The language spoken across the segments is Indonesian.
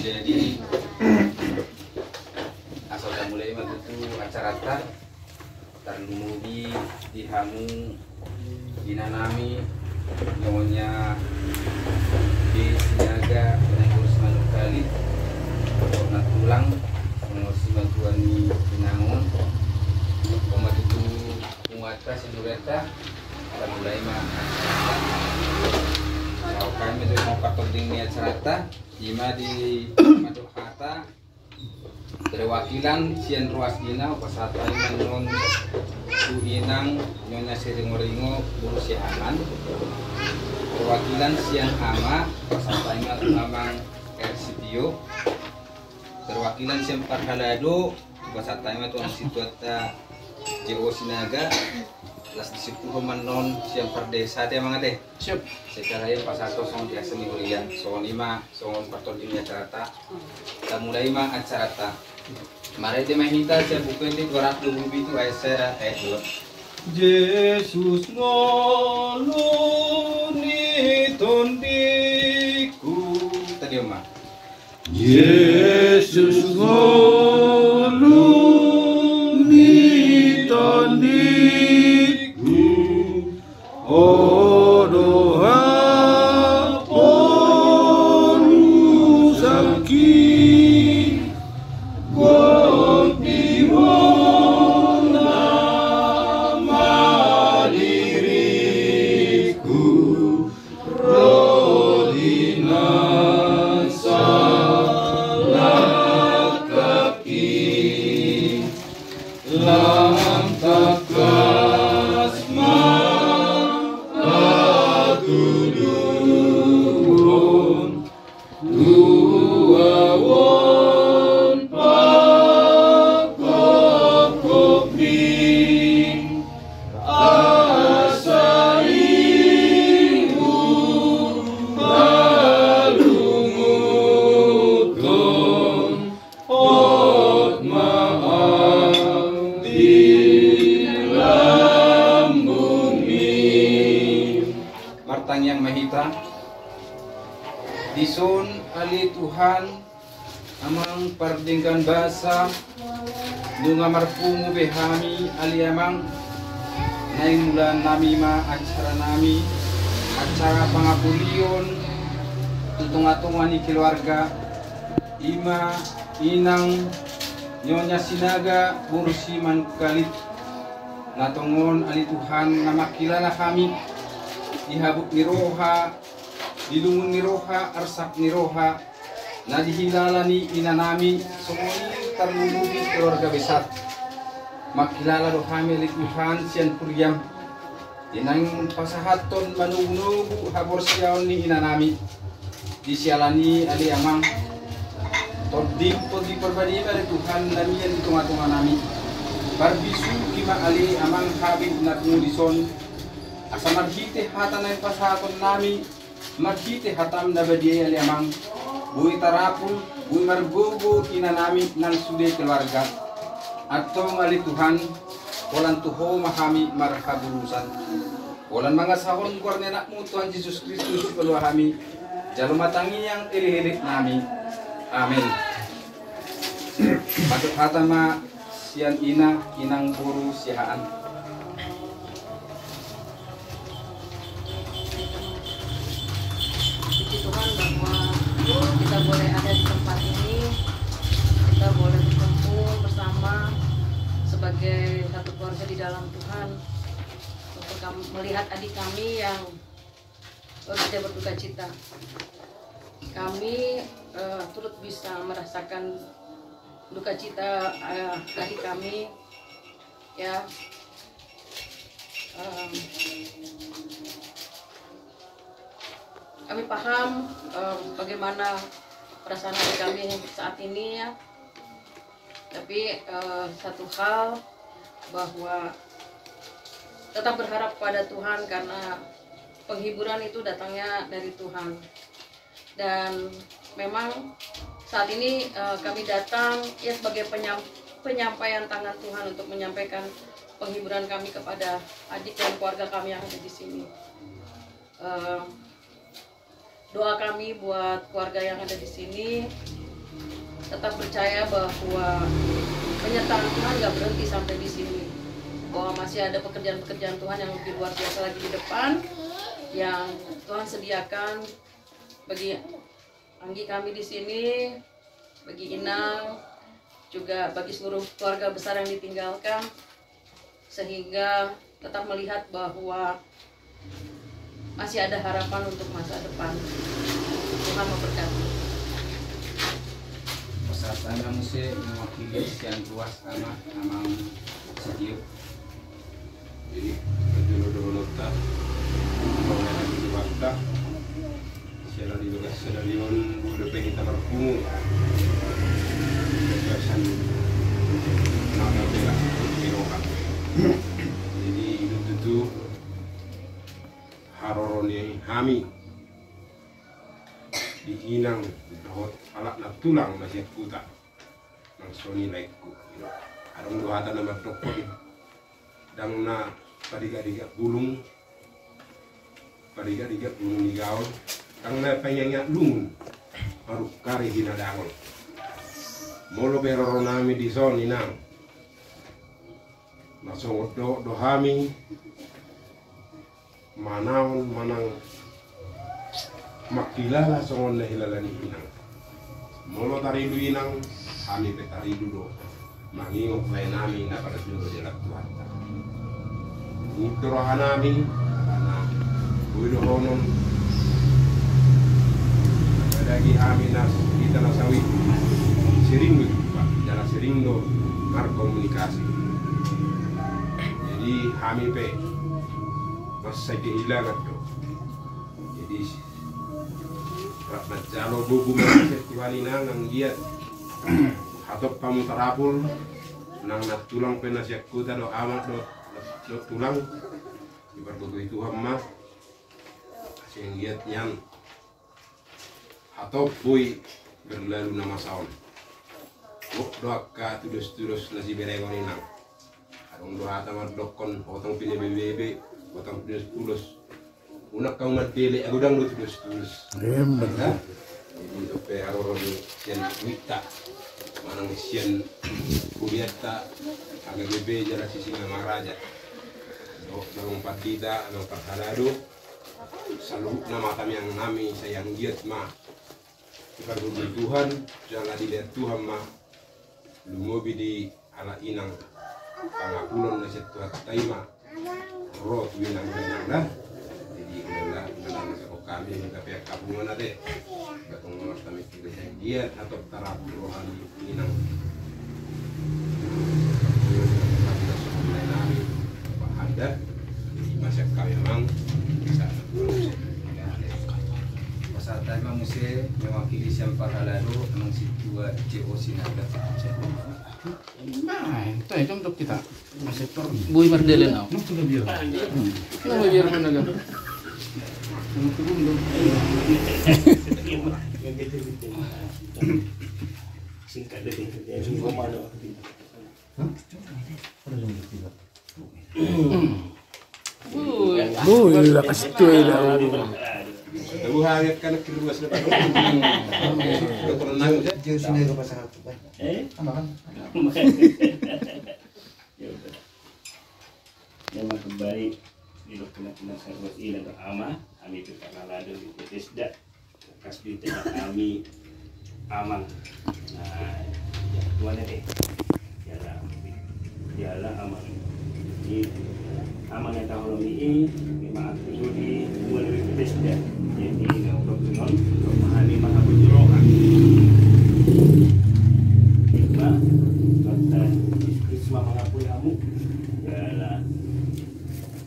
jadi asal mulai matutu acara tarlumugi dihamu dinanami nyonya di siniaga pengurus manukali karena tulang pengurus bantuani pinangon pematutu umata sedureta pada mulai mah kalau kami itu mau patoding niat serata ima di Maduk Hata perwakilan sian ruas dina pasata iman su inang nyonya seringo-ringo buru siahan perwakilan sian ama pasata iman amang Ersitio perwakilan sian Parhalado pasata iman tuang situata JO Sinaga las disipuh manon siang perdesa teh mga teh. Siap. Sekarang pasato song biasa ni kuliah. Song 5, song 14 dunia carata. Kita mulai mah acarata. Mari dia mahita siya bukan di 220 itu ayat dua. Yesus ngoluni tondiku. Tadi mah. Yesus ngoluni tondiku. Odoha polu sakit Wontiwona madiriku Rodina salah kaki lantak yang mahita dison ali Tuhan amang pardingkan basa nunga marpungu behami ali amang naing bulan nami ma acara nami acara pangapulion tutung-atungan ni keluarga ima inang nyonya sinaga bursi mankalit natongon ali Tuhan nama kilala kami dihabuk ni roha, dilungun ni roha, arsak ni roha, na dihilala ni inanami, sumuni tarlulugi keluarga besar. Makilala do kami li Tuhan sian puriam, inang pasahaton manunugu habor siaon ni inanami, disialani ali amang, toding podi perbadi ali Tuhan namian tunga-tunga nami, barbisu kima ali amang habib natmu dison. Asa marhite hata na pasaton nami marhite hatam na badiay ali amang buhi tarapul buhi marbugo kinanami ng sude keluarga atong ali Tuhan walang tuho mahami markaburusan walang mga sahon kornenak mo Tuhan Jesus Kristus keluarami jalo matangi yang ilihilik nami amin. Patut hata ma sian ina inang buru sihaan. Tuhan bahwa kita boleh ada di tempat ini, kita boleh berkumpul bersama sebagai satu keluarga di dalam Tuhan untuk melihat adik kami yang tidak berduka cita. Kami turut bisa merasakan duka cita adik kami, ya. Kami paham bagaimana perasaan hati kami saat ini, ya. Tapi satu hal bahwa tetap berharap pada Tuhan karena penghiburan itu datangnya dari Tuhan. Dan memang saat ini kami datang ya sebagai penyampaian tangan Tuhan untuk menyampaikan penghiburan kami kepada adik dan keluarga kami yang ada di sini. Doa kami buat keluarga yang ada di sini, tetap percaya bahwa penyertaan Tuhan nggak berhenti sampai di sini, bahwa masih ada pekerjaan-pekerjaan Tuhan yang lebih luar biasa lagi di depan yang Tuhan sediakan bagi Anggi kami di sini, bagi Inang, juga bagi seluruh keluarga besar yang ditinggalkan, sehingga tetap melihat bahwa masih ada harapan untuk masa depan. Tuhan memberkati. Pasatana muse mewakili sekian luas anak amang setiap. Jadi berjodoh-jodoh kalau lagi di waktu siapa di luar sedarion udah pengen tabar kumu kebiasaan naga bela kirokan. Jadi itu haroroni hami diinang dahot alak na tulang masih kuta nang soni laikku arong dohata na matokon dang na padiga-diga bulung ligaw kang na panyanya lungun baru kari hinadangon molo beroro nami di soni nang nasong do hami manang makilala songon na hilalani inang molo taridu inang kami petaridu do mangingok lay nami na pada judo di laktuan ngitoro hanami karena buido honon lagi kami nas kita nasawi sering pak jalan sering do berkomunikasi jadi kami pe mas saya kehilangan do jadi Jalo bubu masih tiwalina nang dia atau pamutarapul nang nat tulang penasiak kuta do amat do tulang ibarat itu hama sing giat nyan atau boy berlalu nama saon doa ka tudus nasi berengon inang adong doa tamar dokon otong pine bebe otong tudus unak kau matele aku dang lu tulus benar jadi ope aroro ni sian wita manang sian kuliata agak bebe jala sisi nama raja do nang patida nang parhalado selalu nama kami yang nami sayang giat ma ibarat Tuhan jangan dilihat Tuhan ma lumobi di ala inang pangakulon na siya tuhat taima roh winang dah inilah sa kami ng pihak kabungan natin batong mga kami dia atau tarap rohani inang ada masyarakat kami memang bisa Pasal memang mesti mewakili siapa halalo memang situa JOC naga. Nah, itu untuk kita sektor Bui Mardelen now. sudah biar. Ano biar mo na lang? Singkat dari sungguh malu. Lakas cuy lah. Tahu hangat kan keluas na pag pernah Diyo sinay ko pa sa ato ba? Ano kan? Yang kembali di dokumen servis ini ke ama, kami kita nalado di Bethesda, kas di tengah kami aman. Nah, tuan deh, jalan aman. Ini aman yang tahun ini memang itu di mulai Bethesda. Jadi untuk non memahami maha penjerokan. Hikmah, kata Yesus mengakui kamu, ialah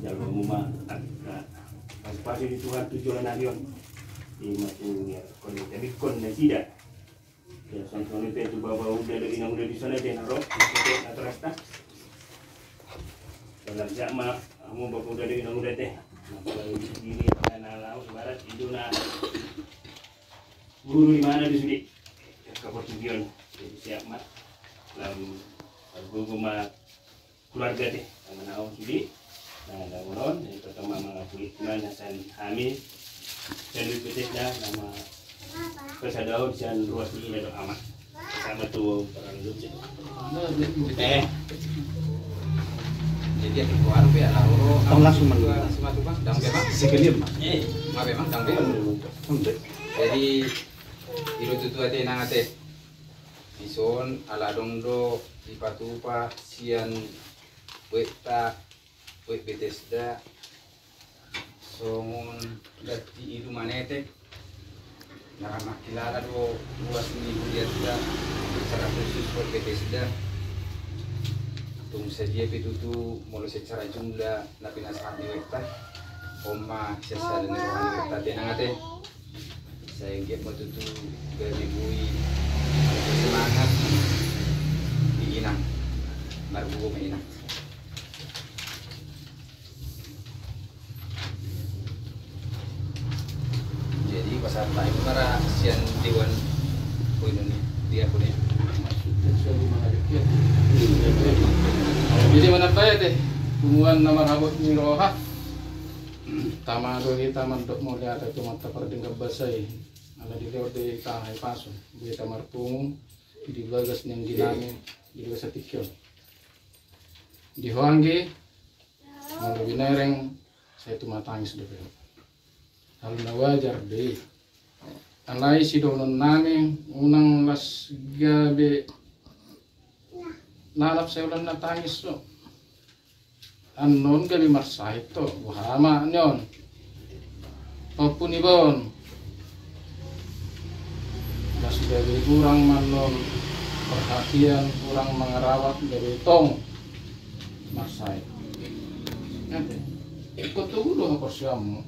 jalur muma pas di Tuhan tujuan narion di matunya kon jadi kon tidak ya santon itu bawa udah ada inang udah di sana dia narok itu atas tak dalam jama kamu bawa udah ada inang udah teh kalau diri karena laut barat itu na guru di mana di sini kapal tujuan jadi siap mak dalam guru mah keluarga deh sama naon sini. Nah, daun dari pertama mengakui mana san hamil dan Bethesda nama kesadaun dan ruas ini ada amat. sama tuh perang lucu. Jadi yang keluar be ala oro langsung sama tuh Bang, dang be Bang. Sekelir mah. Ngabe Bang, dang be. Jadi iru tutu ate nang ate. Ison ala dongdo di patupa sian weta we Bethesda songon dati iru manetek narama kilala do luas ni Bethesda secara khusus buat Bethesda tung saja pitutu mulai secara jumlah napi nasahat di weta oma sesa dan rohani weta tenang ate saya giat matutu beribui semangat di inang marbugo mainang. Jadi pasal tayo para siyan diwan ko ini dia punya. Jadi mana tayo teh hubungan nama rabot ni roha tama do kita mandok mo lihat itu mata perdengkap basai ala di lewat di tahay paso di tamar pung di bagas ng ginamit di bagas tikyo di hoangge mau binereng saya tumatangis dulu hal na wajar deh alay si donon namin unang las gabi nalap saya ulan natangis so anon gabi marsahit to buhama nyon maupun ibon las gabi kurang manon perhatian kurang mengerawat gabi tong marsahit nanti ikut tuh dulu porsiamu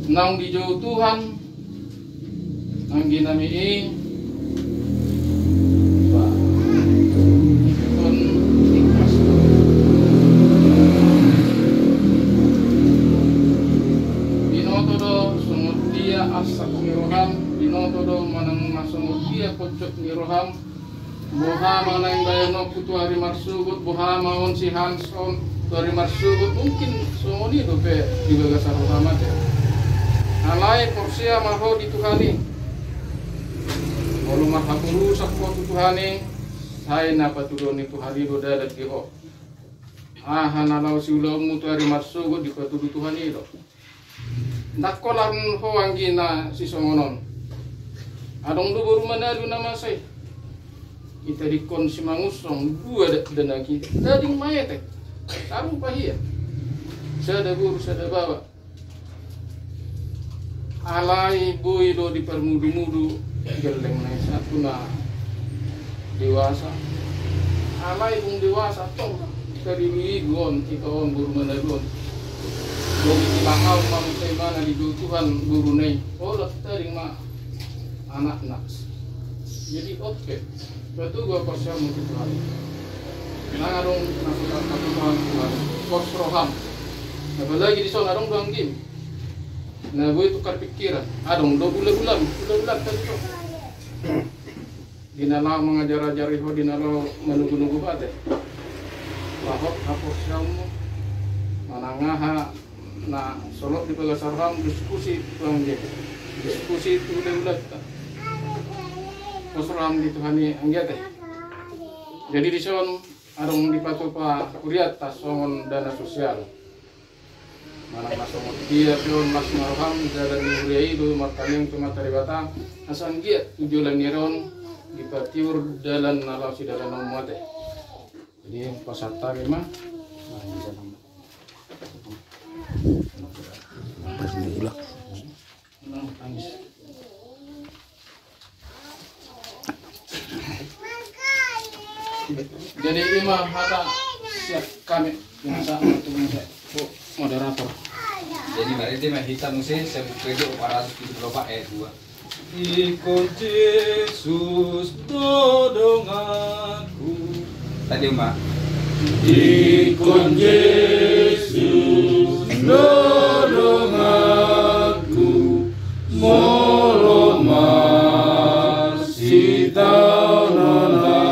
nang di jauh Tuhan nang ginami asak niroham binotodo manang masong dia kocok niroham boha manang bayono putu hari marsugut boha maon si Hanson hari marsugut mungkin songoni dope di bagasar rohama teh alai porsia maho di Tuhani bolu mahapuru sakwa Tuhani saya napa tudoni Tuhani do dadat geho hanalau si ulam mutu hari marsugut di patudu Tuhani do nakolan hoanggi na si songonon adong do baru manalu nama saya kita dikon si mangusong dua denaki dading mayete taruh pahia sada guru sada bawa alai boy do di permudu-mudu geleng na satu na dewasa alai bung dewasa tong dari gon ikaon baru manalun jadi kilangau manusia mana di Tuhan guru nih, oh terima anak-anak. Jadi oke, betu gua persiap mungkin Tuhan. Nah dong nasukan Tuhan Tuhan, kos roham. Apalagi di sana dong doang game. Nah gue tukar pikiran, adong do bulan tadi tuh. Dinala mengajar-ajari ho dinala menunggu-nunggu bate. Lahok hapus kamu manangaha nah solok di bagasar ham diskusi tuang je diskusi itu udah posram di Tuhani anggia teh jadi di son arung di patupa kuriat tasongon dana sosial mana masongon dia pion mas marham jalan muriai do martaneng tu matari batang asan dia tujuan niron di patiur dalan nalau si dalan nomor teh jadi pasata memang nah di dalam Bismillah. Jadi imam hata siap kami bisa untuk moderator. Jadi mari dia hitam musik saya buka para 474 ayat 2. Ikut Yesus tolong aku. Tadi Mbak. Ikut Yesus tolong aku molo masih tahu nona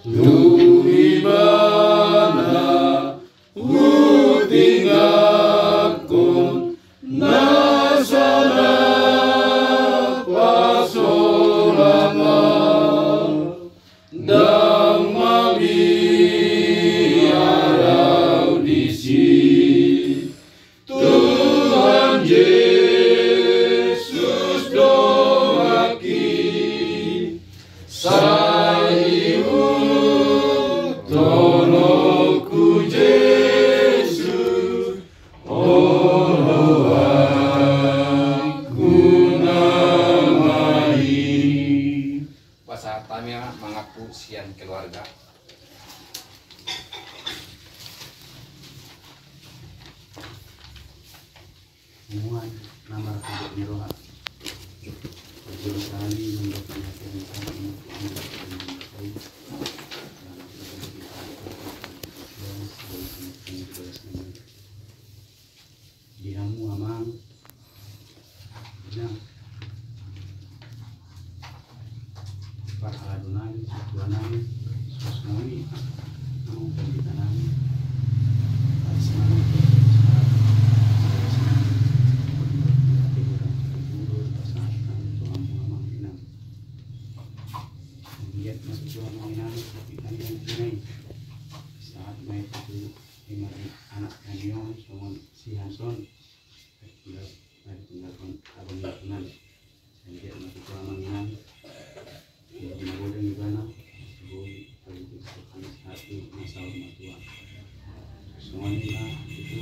tu ibana utingakun nasana pas mengaku sian keluarga. Muan nama untuk miroha. Berjuru kali mendapatkan kami dihamu amang binang para adunan tuanan sosmoni namun pendidikan asman saat main itu anak kalian sama si Hanson tinggalkan abang lakukan saya masuk ke amangan di mana di mana sebelum politik sekarang satu masalah matua semuanya itu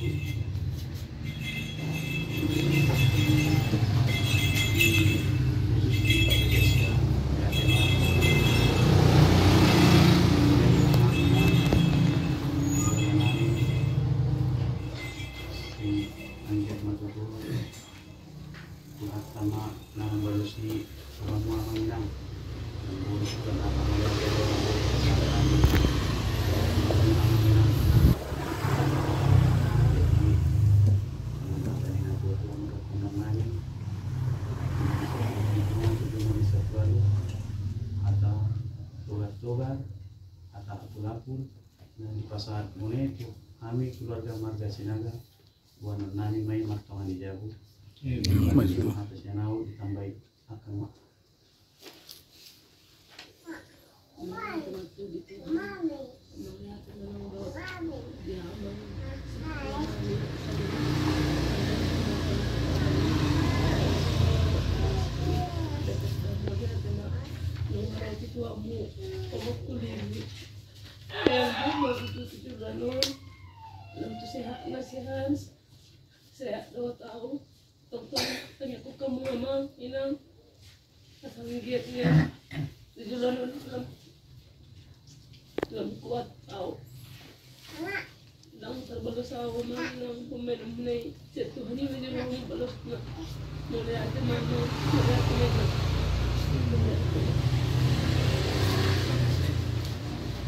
sama nama balus ni semua menang buruk dan apa di pasar Moneto kami keluarga marga Sinaga buat nani main martongan di Jabu atas yanau ditambahi akan sehat 2 tahun. Dokter tanya aku kamu memang inang asal giat dia tujuan dalam kuat tahu dalam terbalas tahu mana pemain menai Tuhan ini menjadi balas na mulai ada mana mulai ada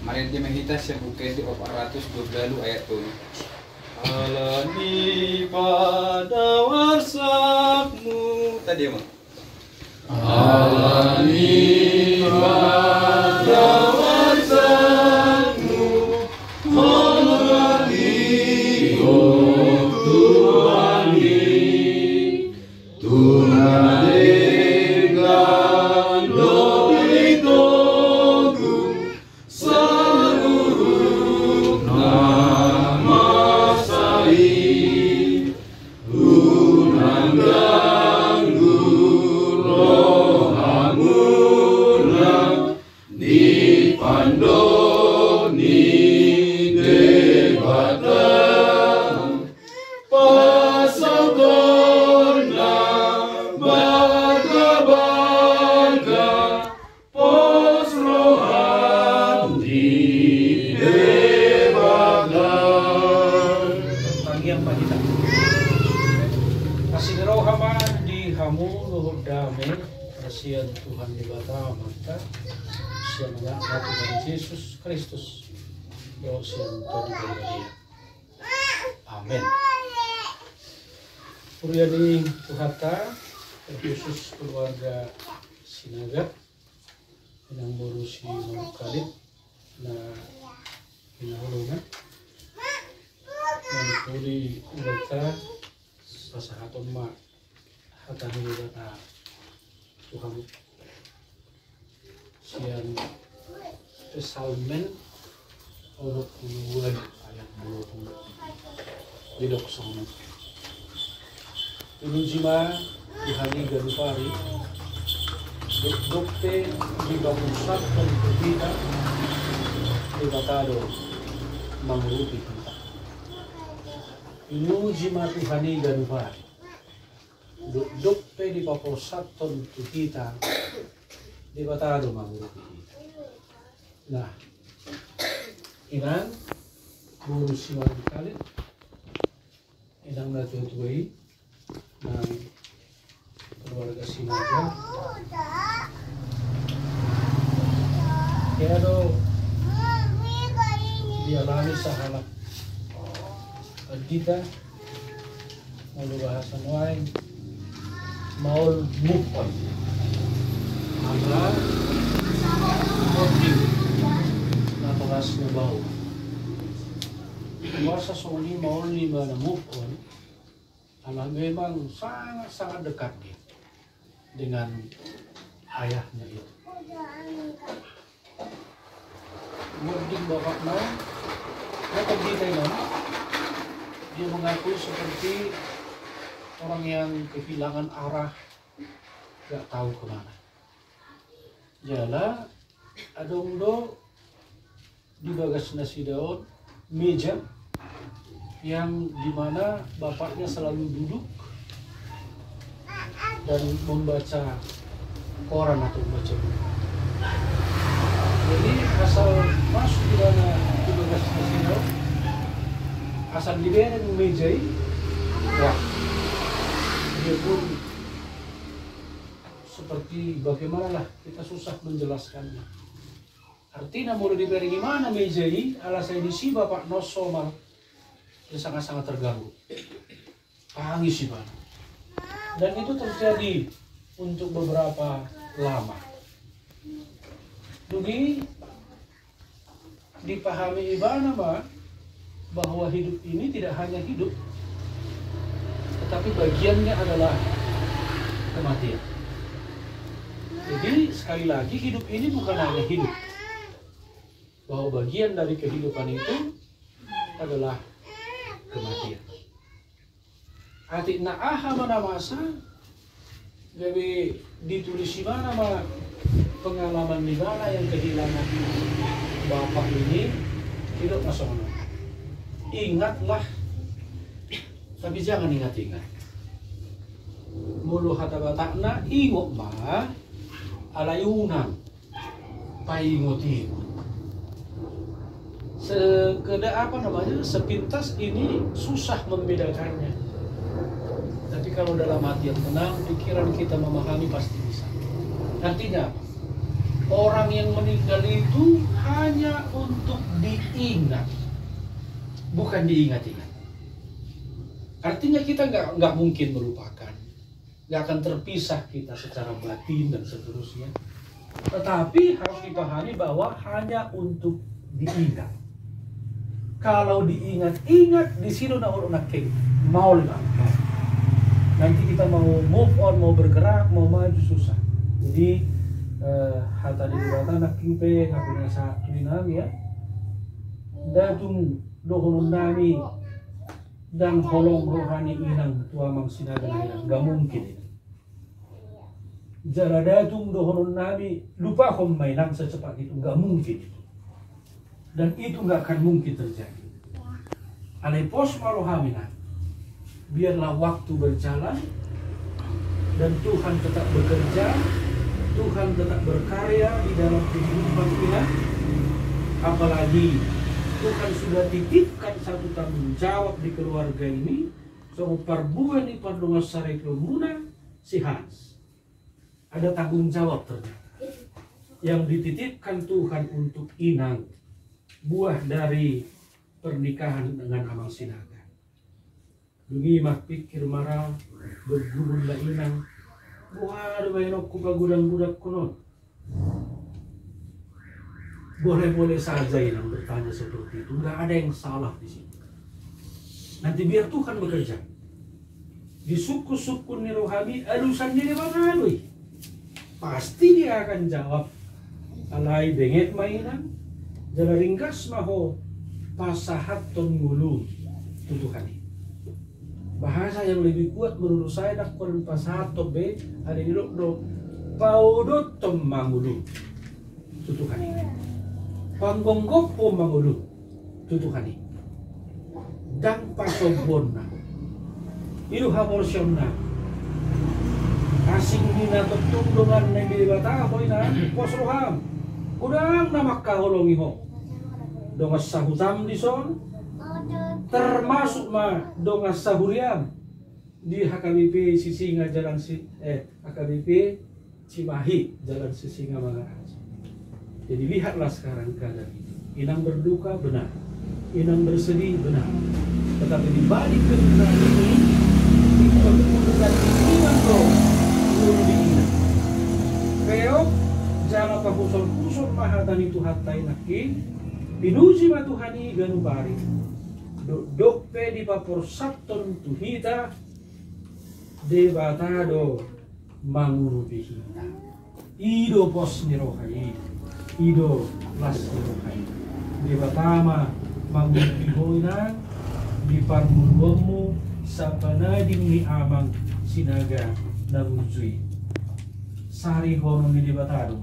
Mari dimahita siya bukid di 412 ayat 7. Alani pada warsakmu tadi mah. Alani pada warsakmu, Alani oh Tuhani, Tuhanengan dobi togu seluruh nama kasihan Tuhan di bata mata siang anak Tuhan Yesus Kristus yo siang Tuhan dia. Amin. Puryani Tuhata khusus keluarga Sinaga yang ngurusi Kalit na pinahulungan dan puli urata sasahaton ma hatan urata Tuhan siang Salmen urut puluhan ayat 20 didok sama tulung jima dihani ganupari dokte di bangusat dan berbeda di batado menguruti kita tulung jima tuhani ganupari dokte di paposaton tu kita di batado mangurupi kita Nah, inang guru siwang kalit, inang natutuwi ng keluarga Sinaga. Kaya do dialami sa halap at kita mau bahasa lain mau move on aga motif na tugas na bau masa soli mau lima na move on ala memang sangat dekat dia dengan ayahnya itu. Mungkin bapak mau dia mengaku seperti orang yang kehilangan arah, gak tahu kemana. Jala adong do di bagas nasi daun meja yang dimana bapaknya selalu duduk dan membaca koran atau membaca buku. Jadi asal masuk di mana di bagas nasi daun, asal diberi meja ini, wah, dia pun seperti bagaimana lah kita susah menjelaskannya. Artinya mulai diberi gimana meja ini, alasan ini si bapak nosomal, dia sangat-sangat terganggu. Tangis sih Pak. Dan itu terjadi untuk beberapa lama. Dugi dipahami Ibana bahwa hidup ini tidak hanya hidup, tetapi bagiannya adalah kematian. Jadi sekali lagi hidup ini bukan hanya hidup, bahwa bagian dari kehidupan itu adalah kematian. Ati naaha mana masa gawe ditulis di mana pengalaman di mana yang kehilangan bapak ini hidup nasional. Ingatlah, tapi jangan ingat-ingat. Mulu hata batakna ingot mah alayunan paingoti. Sekedar apa namanya, sepintas ini susah membedakannya. Tapi kalau dalam hati yang tenang, pikiran kita memahami pasti bisa. Artinya apa? Orang yang meninggal itu hanya untuk diingat, bukan diingat-ingat. Artinya kita nggak mungkin melupakan, nggak akan terpisah kita secara batin dan seterusnya. Tetapi harus dipahami bahwa hanya untuk diingat. Kalau diingat-ingat di sini nak mau lah. Nanti kita mau move on, mau bergerak, mau maju susah. Jadi hal tadi dikata nak kimpe kapina satu nami ya. Datung dohonun nami dan holong rohani inang tua mang Sinaga inang gak mungkin itu. Jara datung dohonun nami lupa kom mainang secepat itu gak mungkin itu. Dan itu gak akan mungkin terjadi. Alepos marohamina. Biarlah waktu berjalan dan Tuhan tetap bekerja, Tuhan tetap berkarya di dalam kehidupan kita. Apalagi Tuhan sudah titipkan satu tanggung jawab di keluarga ini. So parbuan di pardonga sarek lumuna si Hans. Ada tanggung jawab ternyata yang dititipkan Tuhan untuk Inang, buah dari pernikahan dengan Amang Sinaga. Dugi mak pikir marah bergurun la Inang, buah ada bayar ku pagudang-gudak kuno. Boleh-boleh saja Inang bertanya seperti itu, nggak ada yang salah di sini. Nanti biar Tuhan bekerja. Di suku-suku nirohami alusan diri bangalui. Pasti dia akan jawab. Alai benget mainan, jala ringkas maho pasahat ton ngulu tutukan. Bahasa yang lebih kuat menurut saya nak kon pasahat tobe ada di do paudot tom mangulu tutukan ini. Panggonggok po mangulu tutukan ini. Dan pasobona itu hamorsyon na asing nina tutulungan na bilibata ko ina posroham udang nama kaholongi ho dongas sahutam di son termasuk dongas sahuriam di HKBP Sisinga Jalan HKBP Cimahi Jalan Sisinga Mangaraja. Jadi lihatlah sekarang keadaan ini. Inang berduka benar, Inang bersedih benar, tetapi di balik kedukaan ini itu menunjukkan iman roh di Inang. Peok jala pahusol-pusol mahatani Tuhan tainakin pinuji matuhani ganubari dokpe di papor sabton tuhita debatado mangurubihita ido pos nirohai ido las nirohai debatama mangurubihoinan di parmurbomu sapanadim ni amang sinaga nabunjui sari hono ni debatado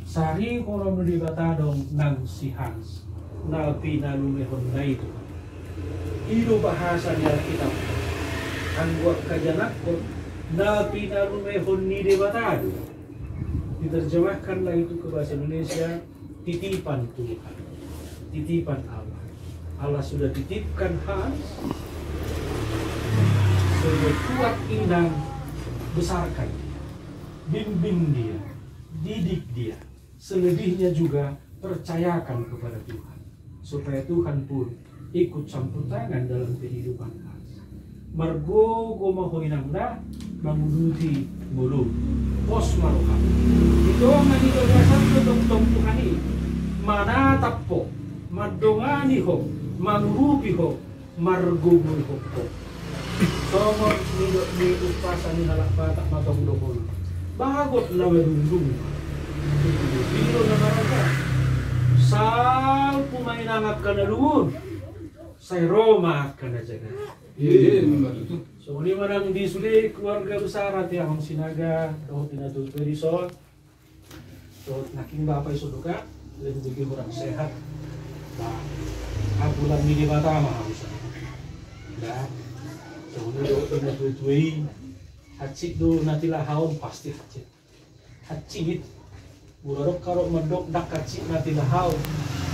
sari hono ni debatado nang si Hans na pinalumehon na ito ido bahasa ni Alkitab ang buat kajanak ko na pinalumehon ni debatado diterjemahkanlah itu ke bahasa Indonesia titipan Tuhan, titipan Allah. Allah sudah titipkan Hans sebagai kuat Inang, besarkan, bimbing dia, didik dia, selebihnya juga percayakan kepada Tuhan supaya Tuhan pun ikut campur tangan dalam kehidupan Hans. Margo gomahoinang na mangunuti mulut pos maruha ito ang nanigagasan ko tong Tuhan ini manatap po madongani ho mangurupi ho margugoy ho po somor ni upasan ni halak batak matong dohon bagot na medundung biro na maraga sal pumainangap ka na luon say Roma ka na jaga so ini manang disuli keluarga besar hati amang sinaga dohot inatul perison dohot naking bapak isuduka lebih bagi orang sehat bulan ini batama harus dah so ini dohot inatul tuwi hacik do natila haon pasti hacik burarok karok medok dak hacik natila haon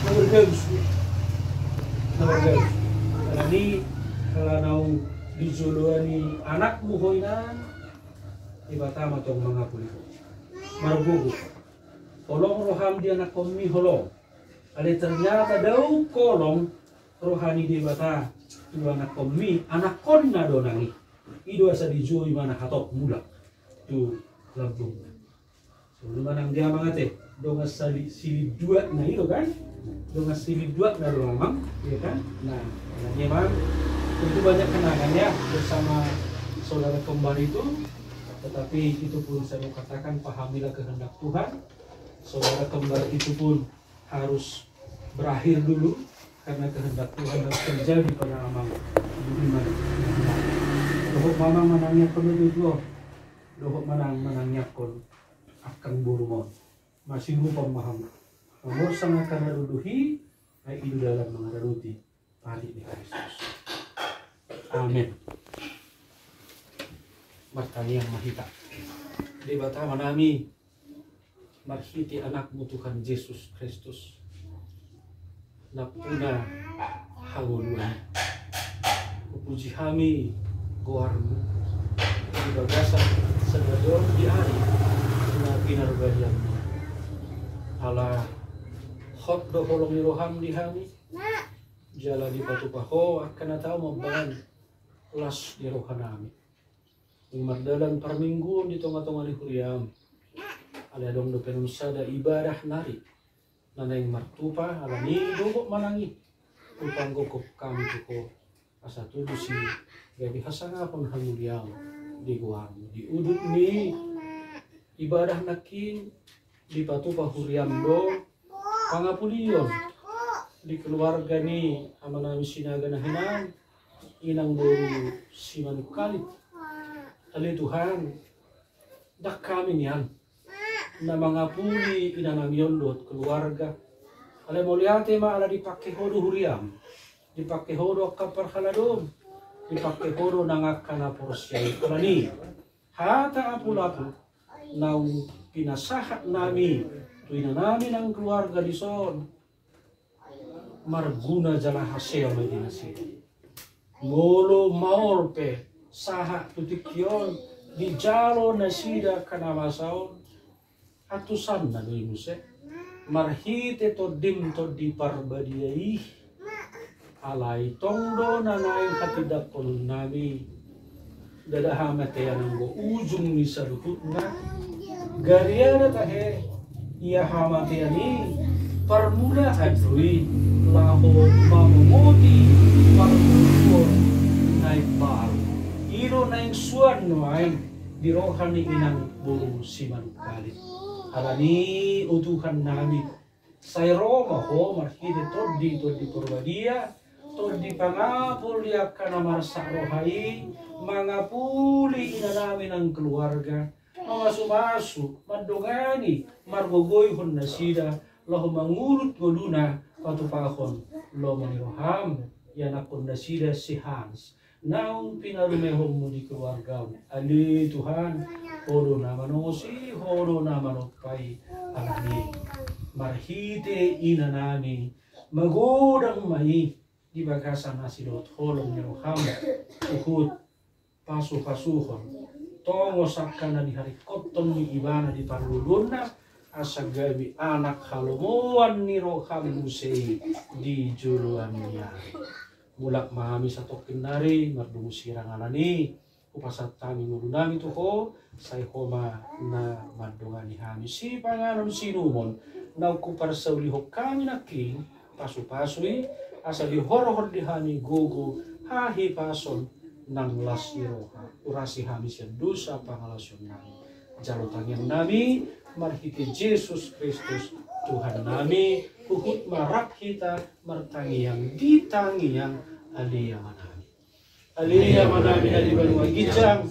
nabergaus ini kalau nau dijuluani anakmu hoinan ibatama tong mangapuli marbugu kolong roham di anak komi holong ale ternyata dau kolong rohani di bata tu anak komi anak konna donangi ido asa dijui mana hatok mula tu lambung so manang dia mangate dongas silid dua na itu kan dongas silid dua na romang ya kan nah memang tentu banyak kenangannya bersama saudara kembar itu, tetapi itu pun saya mau katakan pahamilah kehendak Tuhan. Saudara kembar itu pun harus berakhir dulu karena kehendak Tuhan harus terjadi pada amang budiman. Dohok mamang manangnya penduduk loh, dohok manangnya kon akan burumon masih lupa paham. Nomor sangat karena duduhi, ay itu dalam mengadaruti padi di Kristus. Amin. Martani yang mahita. Di batama nami marhiti anakmu Tuhan Yesus Kristus. Napuna hawuluan. Puji kami goarmu. Di bagasan sedador di hari na pinarugalianmu. Allah hot do holong ni roham di kami. Jala di batu paho akan tahu membangun kelas di rohanami. Mardalan parminggu di tengah-tengah di kuriam. Ada dong do penusada ibadah nari. Nanay martupa alani dogok manangi. Upang gokop kami tuko asa tudu si gabi hasanga pun hamuliang di guam di udut ni ibadah nakin di patupa huriam do pangapulion di keluarga ni amanami sinaga na hinan inang baru siman kalit ali Tuhan dak kami niyan na mga puli inanamion dot keluarga ale moliate ma ala dipakai hodo huriam dipakai hodo kapar haladom dipakai hodo nangakana porsyai kalani hata apulapu nau pinasahat nami tuina namin ang keluarga di son marguna jala hasil may dinasi ngolo maorpe saha tutikyon di jalo nasida kanamasaon atusan na doy muse marhite to dim to di parbadiai alai tongdo na naing hatidak kolun nami dadahama tayo ng ujung ni saluhut na gariana tahe iya hama tayo ni parmula adui laho mamumuti parmulur naik baru iro naing suan noaing dirohan ni inang bulu siman kalit alani utuhan nami say Roma ho marhide todi purwadia todi pangapul ya kanamar sarohai mangapuli ina namin ang keluarga mamasu-masu mandongani margogoyhon nasida loh mangurut goluna patupahon lo maniroham yan akon nasida si Hans naung pinarumehom mo di keluarga ali Tuhan horo naman si horo naman pay alani marhite ina nami magodang mai di bagasan nasilot holong niroham uhud pasu-pasuhon tongo sakana di hari koton ni ibana di paruluna asagawi anak halomoan ni roham musei di juluan niya mulak mahami sa tokinari mardungu sirang anani upasat kami nurunami tuho say homa na madungani hami si panganon sinumon na kupar sa ulihok kami naking pasu-pasui asa di hor-hor di hani gugu hahi pason nang lasiro urasi hamis yang dosa pangalasyon nami jalutang yang nami marhiti Yesus Kristus Tuhan nami uhut marak kita martangi yang ditangi yang alia manami dari banua gijang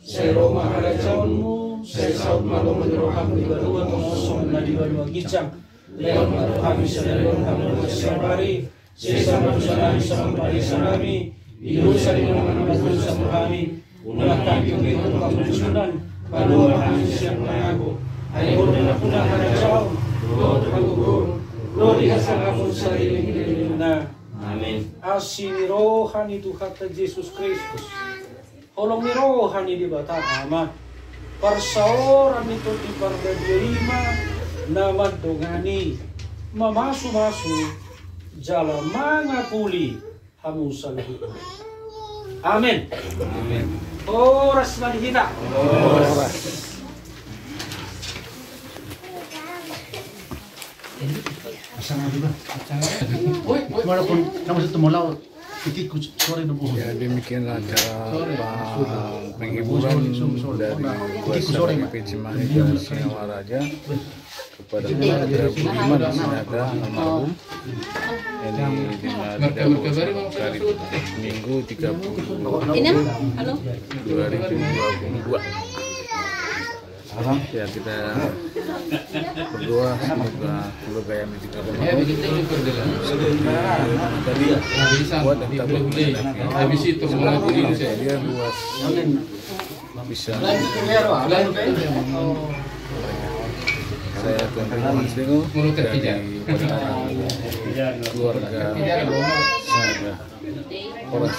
saya Roma ada cawanmu saya saud malam menyeroham di banua tongosong na di banua gijang lewat hamis dari banua siapari sisa manusia sama parisa kami ilusa di mana-mana dosa kami ulah kami untuk kemusuhan kalau kami siap mengaku ayo dengan pulang pada jauh lo tergugur lo dihasal kamu sering amin asini rohani itu kata Yesus Kristus holong ni rohani di batang amat perseoran itu di parbadiima nama dongani mamasu-masu jala mangapuli hamusal hidup. Amin. Amin. Oras manihita. Oras. Pasangan juga. Walaupun kamu itu mau ikut sore dulu. Ya demikianlah acara penghiburan dari kuasa KP Cimahi dan Sinawaraja kepada keluarga Budiman Sinaga almarhum ini dimakamkan hari Minggu 30 Oktober 2022. Ya kita berdoa semoga keluarga yang ditinggalkan tadi kuat dan tabah habis itu dia luas bisa saya Tuan Rahman Sdengo dari keluarga Sinaga Polres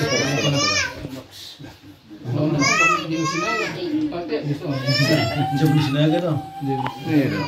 Jauh di Sinaga dong. Iya.